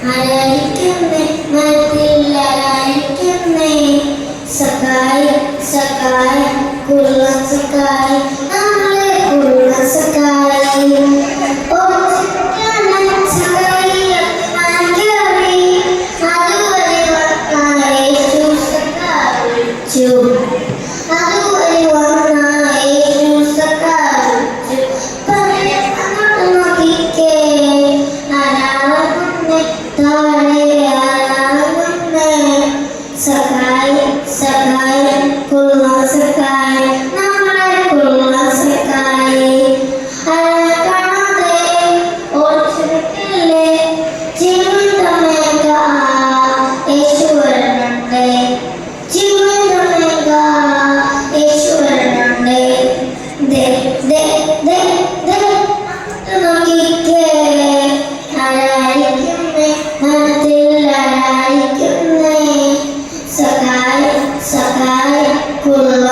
ആരായിരിക്കുന്നേ മനത്തിലായിരിക്കുന്നേ സഖായി സഖായി കുള്ള സഖായി നമ്മളെ കുള്ള സഖായി സഖായി സഖായി കുള്ള സഖായി നമ്മളെ കുള്ള സഖായി കാണാതെ ഓർച്ചിരിക്കില്ലേ ജീവിതമേഘ യേശുവരനുണ്ട് ജീവിതമേഘ യേശുവരനുണ്ട് ദേ ദേ ദേ ദേ നോക്കിക്കേ ആരായിരിക്കുന്നേ മനത്തിൽ ആരായിരിക്കുന്നേ സഖായി സഖായി കുള്ള